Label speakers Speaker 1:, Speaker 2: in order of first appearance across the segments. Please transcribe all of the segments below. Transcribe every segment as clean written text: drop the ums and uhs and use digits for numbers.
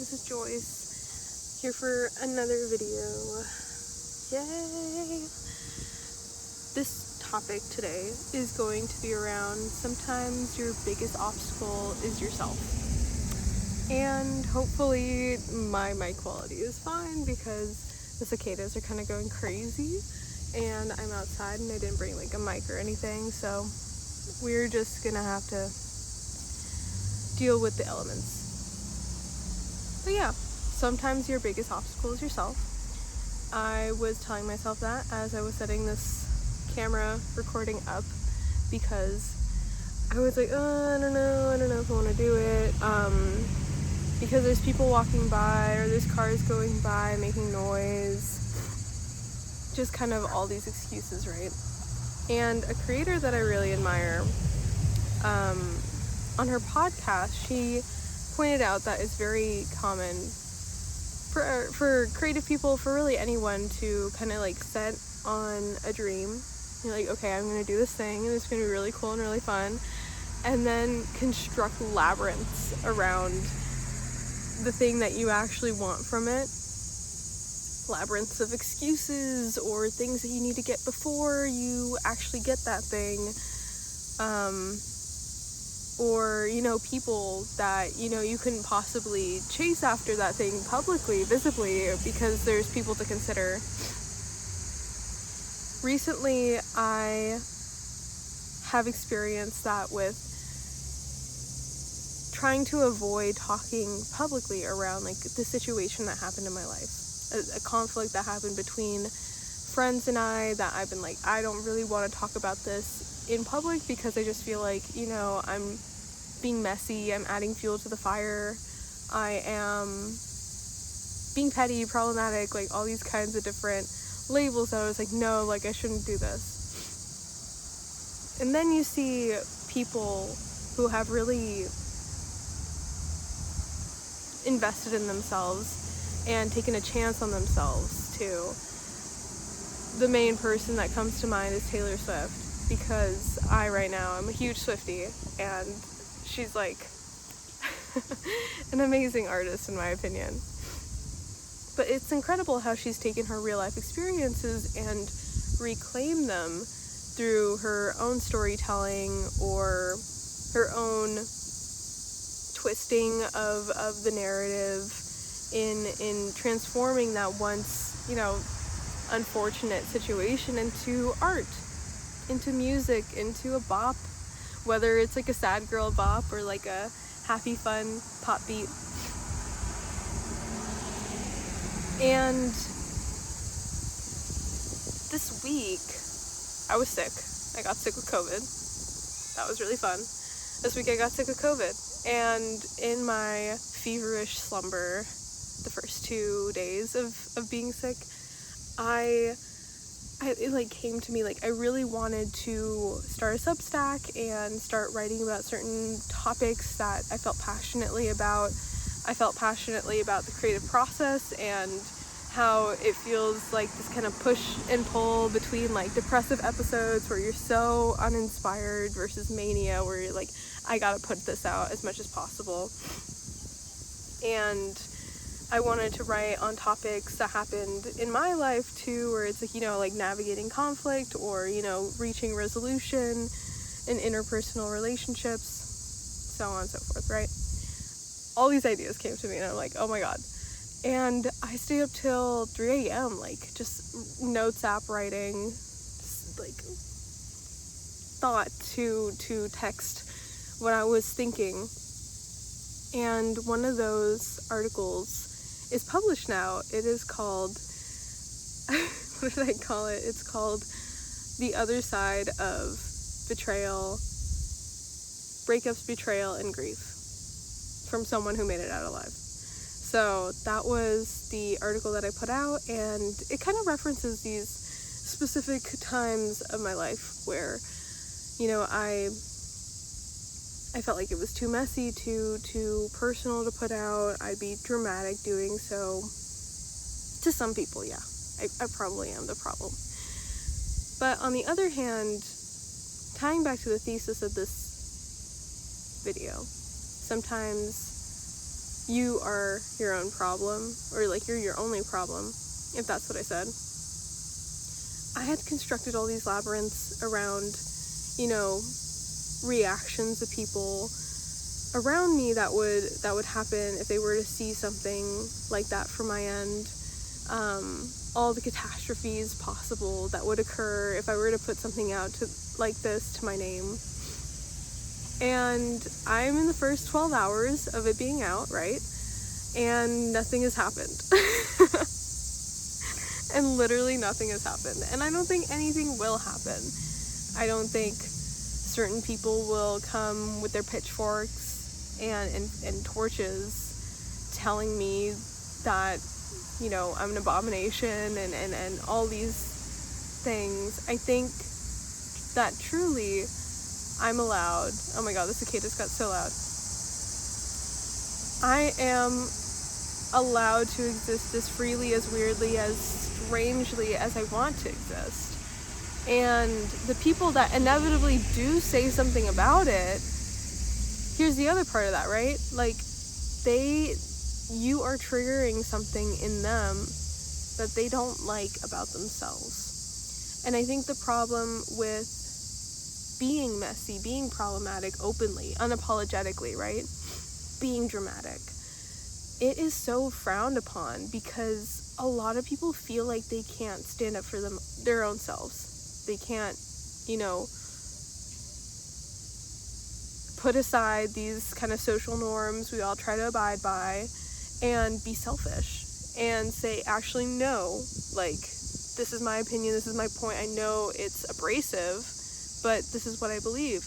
Speaker 1: This is Joyce, here for another video. Yay! This topic today is going to be around sometimes your biggest obstacle is yourself. And hopefully my mic quality is fine because the cicadas are kind of going crazy and I'm outside and I didn't bring like a mic or anything, so we're just gonna have to deal with the elements. But yeah, sometimes your biggest obstacle is yourself. I was telling myself that as I was setting this camera recording up because I was like, I don't know if I want to do it, because there's people walking by or there's cars going by making noise, just kind of all these excuses, right? And a creator that I really admire, on her podcast, she pointed out that it's very common for creative people, for really anyone, to kind of like set on a dream. You're like, okay, I'm gonna do this thing and it's gonna be really cool and really fun, and then construct labyrinths around the thing that you actually want from it. Labyrinths of excuses or things that you need to get before you actually get that thing, or people that you couldn't possibly chase after that thing publicly, visibly, because there's people to consider. Recently I have experienced that with trying to avoid talking publicly around like the situation that happened in my life, a conflict that happened between friends and I, that I've been like, I don't really want to talk about this in public because I just feel like I'm being messy, I'm adding fuel to the fire, I am being petty, problematic, like all these kinds of different labels that I was like, no, like I shouldn't do this. And then you see people who have really invested in themselves and taken a chance on themselves too. The main person that comes to mind is Taylor Swift, because right now I'm a huge Swiftie, and she's like an amazing artist in my opinion. But it's incredible how she's taken her real life experiences and reclaimed them through her own storytelling or her own twisting of the narrative in transforming that once unfortunate situation into art, into music, into a bop, whether it's like a sad girl bop or like a happy fun pop beat. And this week I was sick. I got sick with COVID. That was really fun. This week I got sick with COVID, and in my feverish slumber the first 2 days of being sick, it like came to me, like I really wanted to start a Substack and start writing about certain topics that I felt passionately about. I felt passionately about the creative process and how it feels like this kind of push and pull between like depressive episodes where you're so uninspired versus mania where you're like, I gotta put this out as much as possible. And I wanted to write on topics that happened in my life too, where it's like, like navigating conflict or, reaching resolution in interpersonal relationships, so on and so forth, right? All these ideas came to me and I'm like, oh my god. And I stayed up till 3 a.m, like just notes app writing, just like thought to text what I was thinking. And one of those articles is published now. It is called, what did I call it? It's called The Other Side of Betrayal, Breakups, Betrayal, and Grief, from someone who made it out alive. So that was the article that I put out, and it kind of references these specific times of my life where, I felt like it was too messy, too personal to put out. I'd be dramatic doing so. To some people, yeah, I probably am the problem. But on the other hand, tying back to the thesis of this video, sometimes you are your own problem, or like you're your only problem, if that's what I said. I had constructed all these labyrinths around, you know, reactions of people around me that would happen if they were to see something like that from my end. All the catastrophes possible that would occur if I were to put something out like this to my name. And I'm in the first 12 hours of it being out, right? And nothing has happened. And literally nothing has happened. And I don't think anything will happen. I don't think certain people will come with their pitchforks and torches telling me that, you know, I'm an abomination and all these things. I think that truly I'm allowed. Oh my god, the cicadas got so loud. I am allowed to exist as freely, as weirdly, as strangely as I want to exist. And the people that inevitably do say something about it, here's the other part of that, right? Like, you are triggering something in them that they don't like about themselves. And I think the problem with being messy, being problematic openly, unapologetically, right? Being dramatic, it is so frowned upon because a lot of people feel like they can't stand up for their own selves. They can't, you know, put aside these kind of social norms we all try to abide by and be selfish and say, actually, no, like, this is my opinion, this is my point, I know it's abrasive, but this is what I believe.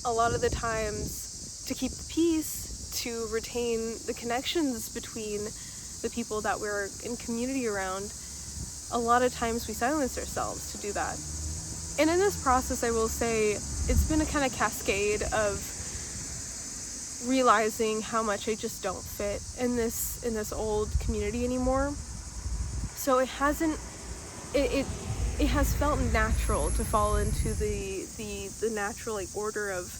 Speaker 1: A lot of the times, to keep the peace, to retain the connections between the people that we're in community around, a lot of times we silence ourselves to do that. And in this process, I will say, it's been a kind of cascade of realizing how much I just don't fit in this old community anymore. So it has felt natural to fall into the natural, like, order of,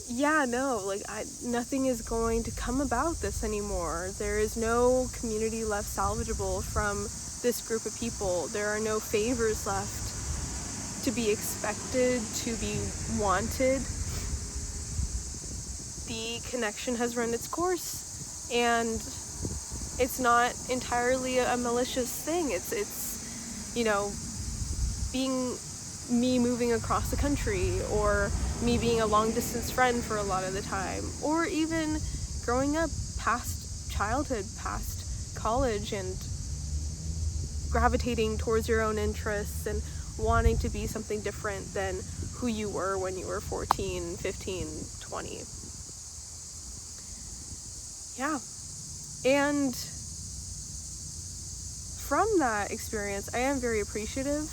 Speaker 1: yeah, no, like, nothing is going to come about this anymore. There is no community left salvageable from this group of people. There are no favors left to be expected, to be wanted. The connection has run its course, and it's not entirely a malicious thing. It's you know, being me moving across the country, or me being a long distance friend for a lot of the time, or even growing up past childhood, past college, and gravitating towards your own interests and wanting to be something different than who you were when you were 14, 15, 20. Yeah. And from that experience, I am very appreciative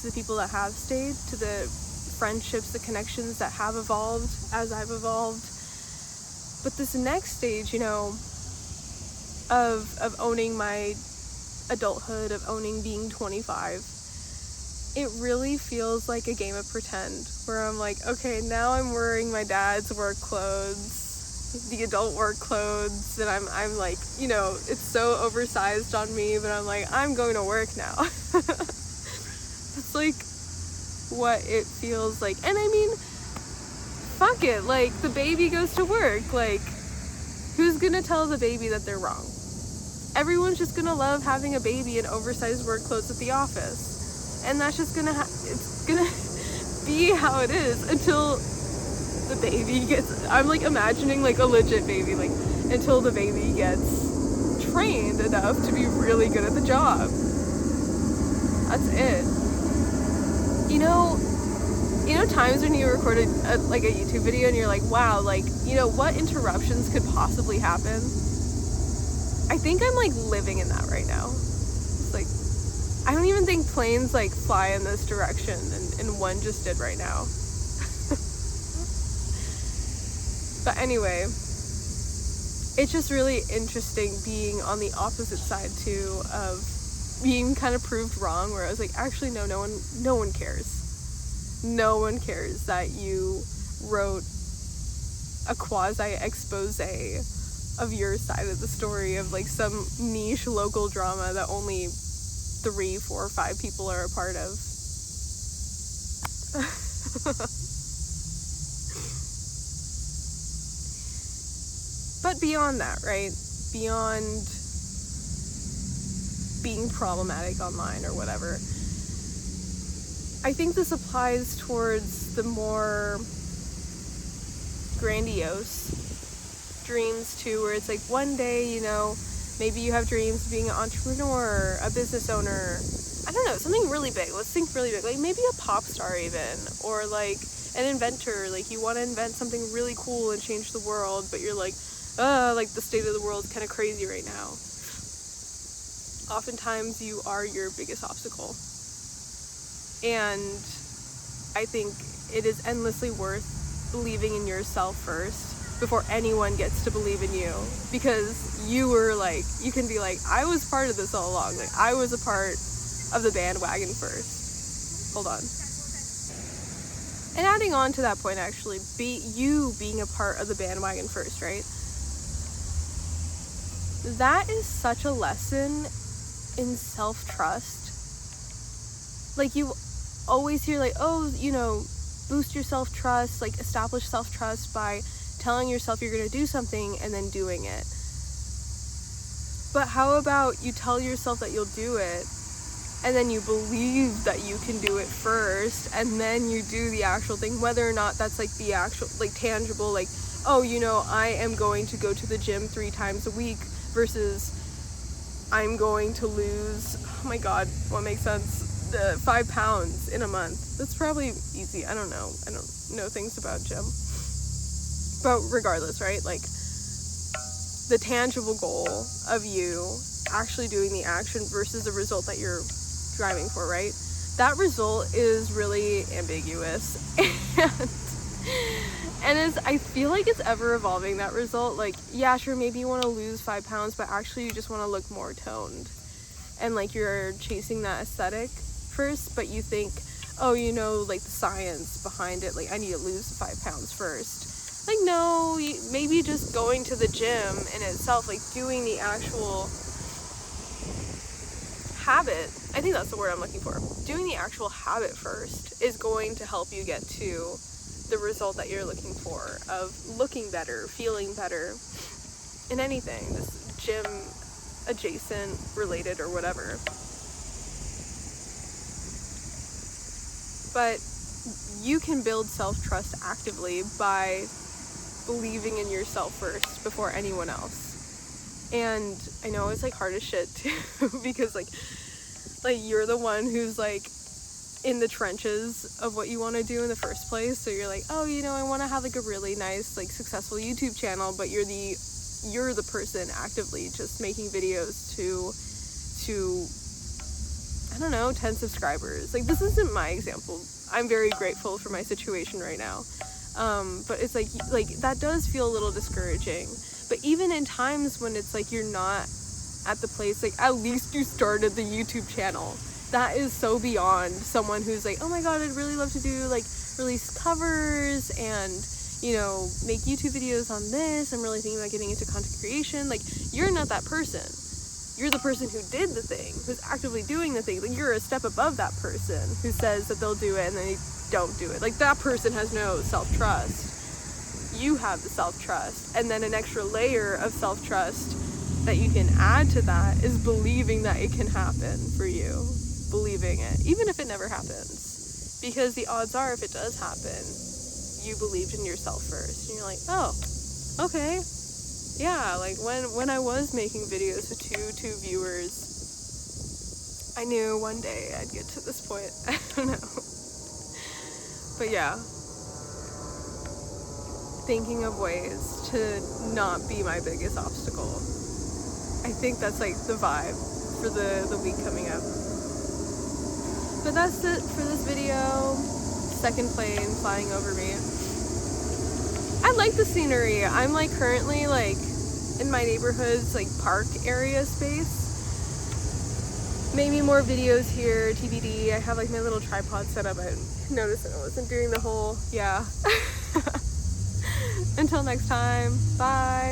Speaker 1: to the people that have stayed, to the friendships, the connections that have evolved as I've evolved. But this next stage, you know, of owning my adulthood, of owning being 25, it really feels like a game of pretend, where I'm like, okay, now I'm wearing my dad's work clothes, the adult work clothes, and I'm like, you know, it's so oversized on me, but I'm like, I'm going to work now. It's like what it feels like. And I mean, fuck it, like, the baby goes to work. Like, who's gonna tell the baby that they're wrong? Everyone's just gonna love having a baby in oversized work clothes at the office, and that's just gonna it's gonna be how it is until the baby gets, I'm like imagining like a legit baby, like, until the baby gets trained enough to be really good at the job. That's it. You know times when you record a YouTube video and you're like, wow, like, you know, what interruptions could possibly happen? I think I'm like living in that right now. It's like, I don't even think planes like fly in this direction, and one just did right now. But anyway, it's just really interesting being on the opposite side too, of being kind of proved wrong, where I was like, actually, no one cares. No one cares that you wrote a quasi expose of your side of the story, of like some niche local drama that only 3, 4, 5 people are a part of. But beyond that, right? Beyond being problematic online or whatever, I think this applies towards the more grandiose dreams too, where it's like one day, you know, maybe you have dreams of being an entrepreneur, a business owner, I don't know, something really big. Let's think really big, like maybe a pop star even, or like an inventor, like you want to invent something really cool and change the world, but you're like the state of the world is kind of crazy right now. Oftentimes you are your biggest obstacle. And I think it is endlessly worth believing in yourself first before anyone gets to believe in you, because you were like, you can be like, I was part of this all along, like I was a part of the bandwagon first. Hold on. And adding on to that point, actually, being a part of the bandwagon first, right? That is such a lesson in self-trust. Like, you always hear like, oh, you know, boost your self-trust, like establish self-trust by telling yourself you're going to do something and then doing it. But how about you tell yourself that you'll do it, and then you believe that you can do it first, and then you do the actual thing, whether or not that's like the actual, like tangible, like, oh, you know, I am going to go to the gym 3 times a week versus I'm going to lose, oh my god, what makes sense? 5 pounds in a month. That's probably easy. I don't know. I don't know things about gym. But regardless, right? Like, the tangible goal of you actually doing the action versus the result that you're driving for, right? That result is really ambiguous. And I feel like it's ever evolving, that result. Like, yeah, sure, maybe you want to lose 5 pounds, but actually you just want to look more toned. And like, you're chasing that aesthetic first, but you think, oh, you know, like the science behind it, like I need to lose 5 pounds first. Like, no, maybe just going to the gym in itself, like doing the actual habit, I think that's the word I'm looking for, doing the actual habit first is going to help you get to the result that you're looking for, of looking better, feeling better in anything, this gym adjacent, related, or whatever. But you can build self-trust actively by believing in yourself first before anyone else. And I know it's like hard as shit too, because like you're the one who's like in the trenches of what you want to do in the first place. So you're like, oh, you know, I want to have like a really nice, like successful YouTube channel, but you're the person actively just making videos to I don't know, 10 subscribers. Like, this isn't my example. I'm very grateful for my situation right now. But it's like that does feel a little discouraging. But even in times when it's like you're not at the place, like at least you started the YouTube channel. That is so beyond someone who's like, oh my god, I'd really love to do like release covers and, you know, make YouTube videos on this. I'm really thinking about getting into content creation. Like, you're not that person. You're the person who did the thing, who's actively doing the thing. Like, you're a step above that person who says that they'll do it and then they don't do it. Like, that person has no self-trust. You have the self-trust. And then an extra layer of self-trust that you can add to that is believing that it can happen for you. Believing it, even if it never happens. Because the odds are, if it does happen, you believed in yourself first. And you're like, oh, okay. Yeah, like when I was making videos with two viewers, I knew one day I'd get to this point. I don't know. But yeah. Thinking of ways to not be my biggest obstacle. I think that's like the vibe for the week coming up. But that's it for this video. Second plane flying over me. I like the scenery. I'm like currently like in my neighborhood's like park area space. Maybe more videos here, TBD. I have like my little tripod set up. I noticed that I wasn't doing the whole, yeah. Until next time, bye.